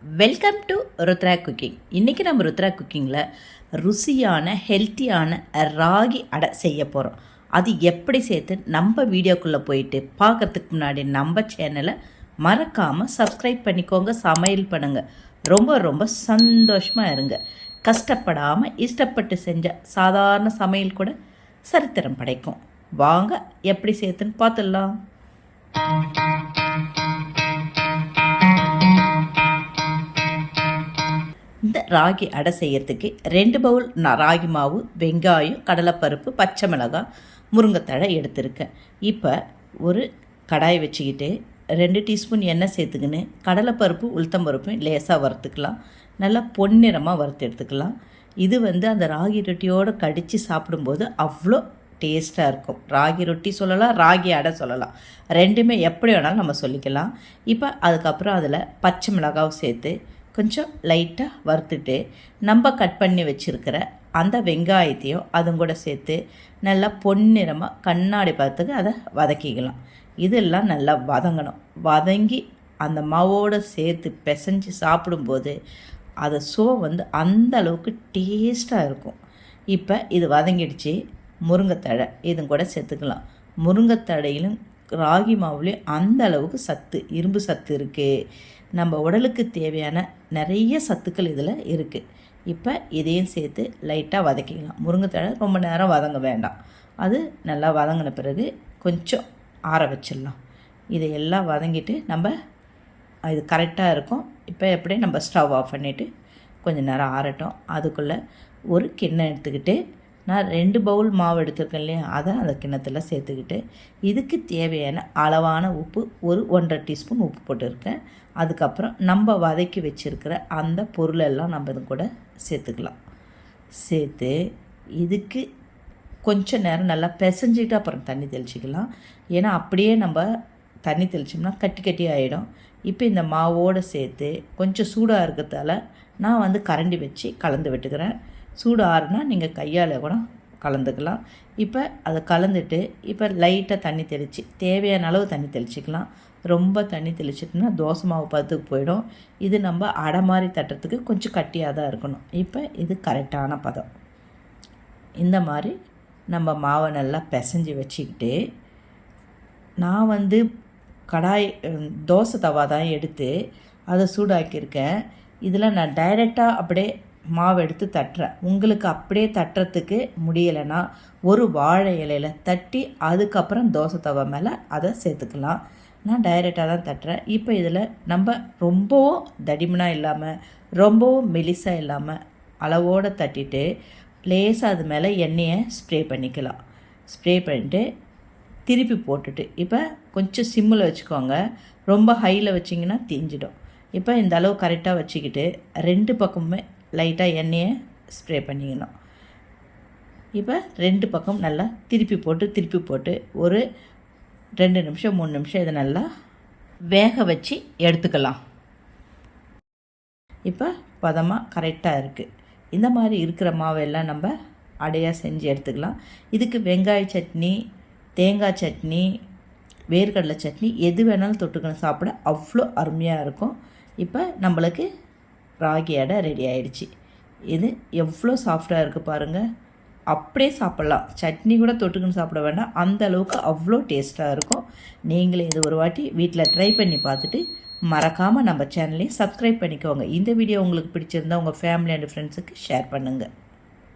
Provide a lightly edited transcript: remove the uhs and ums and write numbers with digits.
Welcome to Rudra cooking. இன்றைக்கி நம்ம ருத்ரா குக்கிங்கில் ருசியான ஹெல்த்தியான ராகி அடை செய்ய போகிறோம். அது எப்படி சேர்த்து நம்ம வீடியோக்குள்ளே போயிட்டு பார்க்குறதுக்கு முன்னாடி நம்ம சேனலை மறக்காமல் சப்ஸ்கிரைப் பண்ணிக்கோங்க, சமையல் பண்ணுங்கள். ரொம்ப ரொம்ப சந்தோஷமாக இருங்க. கஷ்டப்படாமல் இஷ்டப்பட்டு செஞ்ச சாதாரண சமையல் கூட சரித்திரம் படைக்கும். வாங்க எப்படி சேர்த்துன்னு பார்த்துடலாம். இந்த ராகி அடை செய்யறதுக்கு 2 பவுல் ராகி மாவு, வெங்காயம், கடலைப்பருப்பு, பச்சை மிளகாய், முருங்கைத்தழை எடுத்திருக்கேன். இப்போ ஒரு கடாய் வச்சுக்கிட்டு 2 டீஸ்பூன் எண்ணெய் சேர்த்துக்கின்னு கடலைப்பருப்பு, உளுத்தம்பருப்பு லேசாக வறுத்துக்கலாம். நல்லா பொன்னிறமாக வறுத்து எடுத்துக்கலாம். இது அந்த ராகி ரொட்டியோடு கடித்து சாப்பிடும்போது அவ்வளோ டேஸ்ட்டாக இருக்கும். ராகி ரொட்டி சொல்லலாம், ராகி அடை சொல்லலாம், ரெண்டுமே எப்படி வேணாலும் நம்ம சொல்லிக்கலாம். இப்போ அதுக்கப்புறம் அதில் பச்சை மிளகாவும் சேர்த்து கொஞ்சம் லைட்டாக வறுத்துட்டு நம்ம கட் பண்ணி வச்சுருக்கிற அந்த வெங்காயத்தையும் அதுவும் கூட சேர்த்து நல்லா பொன்னிறமாக கண்ணாடி பார்த்துக்கு அதை வதக்கிக்கலாம். இதெல்லாம் நல்லா வதங்கணும். வதங்கி அந்த மாவோடு சேர்த்து பிசைஞ்சு சாப்பிடும்போது அது அந்த அளவுக்கு டேஸ்ட்டாக இருக்கும். இப்போ இது வதங்கிடுச்சு. முருங்கைத்தழை இதுவும் கூட சேர்த்துக்கலாம். முருங்கைத்தழையிலும் ராகி மாவுலேயும் அந்த அளவுக்கு சத்து, இரும்பு சத்து இருக்குது. நம்ம உடலுக்கு தேவையான நிறைய சத்துக்கள் இதில் இருக்குது. இப்போ இதையும் சேர்த்து லைட்டாக வதக்கிக்கலாம். முருங்கைத்தழை ரொம்ப நேரம் வதங்க வேண்டாம். அது நல்லா வதங்கின பிறகு கொஞ்சம் ஆற வச்சிடலாம். இதையெல்லாம் வதங்கிட்டு நம்ம இது கரெக்டாக இருக்கும். இப்போ எப்படி நம்ம ஸ்டவ் ஆஃப் பண்ணிவிட்டு கொஞ்சம் நேரம் ஆறட்டும். அதுக்குள்ளே ஒரு கிண்ணம் எடுத்துக்கிட்டு நான் 2 பவுல் மாவு எடுத்துருக்கேன் இல்லையா, அதை அந்த கிண்ணத்தில் சேர்த்துக்கிட்டு இதுக்கு தேவையான அளவான உப்பு ஒரு 1.5 டீஸ்பூன் உப்பு போட்டுருக்கேன். அதுக்கப்புறம் நம்ம வதக்கி வச்சுருக்கிற அந்த பொருளெல்லாம் நம்ம இது கூட சேர்த்துக்கலாம். சேர்த்து இதுக்கு கொஞ்சம் நேரம் நல்லா பிசைஞ்சிட்டு அப்புறம் தண்ணி தெளிச்சிக்கலாம். ஏன்னா அப்படியே நம்ம தண்ணி தெளிச்சோம்னா கட்டி கட்டி ஆகிடும். இப்போ இந்த மாவோடு சேர்த்து கொஞ்சம் சூடாக இருக்கிறதால நான் கரண்டி வச்சு கலந்து விட்டுக்கிறேன். சூடு ஆறுனா நீங்கள் கையால் கூட கலந்துக்கலாம். இப்போ அதை கலந்துட்டு இப்போ லைட்டாக தண்ணி தெளித்து தேவையான அளவு தண்ணி தெளிச்சிக்கலாம். ரொம்ப தண்ணி தெளிச்சிட்டோம்னா தோசை மாவு பதத்துக்கு போயிடும். இது நம்ம அடை மாதிரி தட்டுறதுக்கு கொஞ்சம் கட்டியாக தான் இருக்கணும். இப்போ இது கரெக்டான பதம். இந்த மாதிரி நம்ம மாவை நல்லா பிசைஞ்சு வச்சுக்கிட்டு நான் கடாய் தோசை தவா தான் எடுத்து அதை சூடாக்கியிருக்கேன். இதில் நான் டைரெக்டாக அப்படியே மாவு எடுத்து தட்டுறேன். உங்களுக்கு அப்படியே தட்டுறதுக்கு முடியலைன்னா ஒரு வாழை இலையில் தட்டி அதுக்கப்புறம் தோசை தவா மேலே அதை சேர்த்துக்கலாம். நான் டைரெக்டாக தான் தட்டுறேன். இப்போ இதில் நம்ம ரொம்பவும் தடிமனாக இல்லாமல் ரொம்பவும் மெலிசாக இல்லாமல் அளவோடு தட்டிட்டு லேசாக அது மேலே எண்ணெயை ஸ்ப்ரே பண்ணிக்கலாம். ஸ்ப்ரே பண்ணிட்டு திருப்பி போட்டுட்டு இப்போ கொஞ்சம் சிம்மில் வச்சுக்கோங்க. ரொம்ப ஹையில் வச்சிங்கன்னா தீஞ்சிடும். இப்போ இந்த அளவு கரெக்டாக வச்சுக்கிட்டு 2 பக்கமுமே லைட்டாக எண்ணெயை ஸ்ப்ரே பண்ணிக்கணும். இப்போ 2 பக்கம் நல்லா திருப்பி போட்டு ஒரு 2 நிமிஷம் 3 நிமிஷம் இதை நல்லா வேக வச்சு எடுத்துக்கலாம். இப்போ பதமாக கரெக்டாக இருக்குது. இந்த மாதிரி இருக்கிற மாவெல்லாம் நம்ம அடையாக செஞ்சு எடுத்துக்கலாம். இதுக்கு வெங்காய சட்னி, தேங்காய் சட்னி, வேர்க்கடலை சட்னி எது வேணாலும் தொட்டுக்கணும். சாப்பிட அவ்வளோ அருமையாக இருக்கும். இப்போ நம்மளுக்கு ராகி அடை ரெடி ஆகிடுச்சு. இது எவ்வளோ சாஃப்டாக இருக்குது பாருங்கள். அப்படியே சாப்பிட்லாம். சட்னி கூட தொட்டுக்குன்னு சாப்பிட வேண்டாம். அந்த அளவுக்கு அவ்வளோ டேஸ்ட்டாக இருக்கும். நீங்களே இது ஒரு வாட்டி வீட்டில் ட்ரை பண்ணி பார்த்துட்டு மறக்காமல் நம்ம சேனலையும் சப்ஸ்கிரைப் பண்ணிக்கோங்க. இந்த வீடியோ உங்களுக்கு பிடிச்சிருந்தா உங்கள் ஃபேமிலி அண்ட் ஃப்ரெண்ட்ஸுக்கு ஷேர் பண்ணுங்கள்.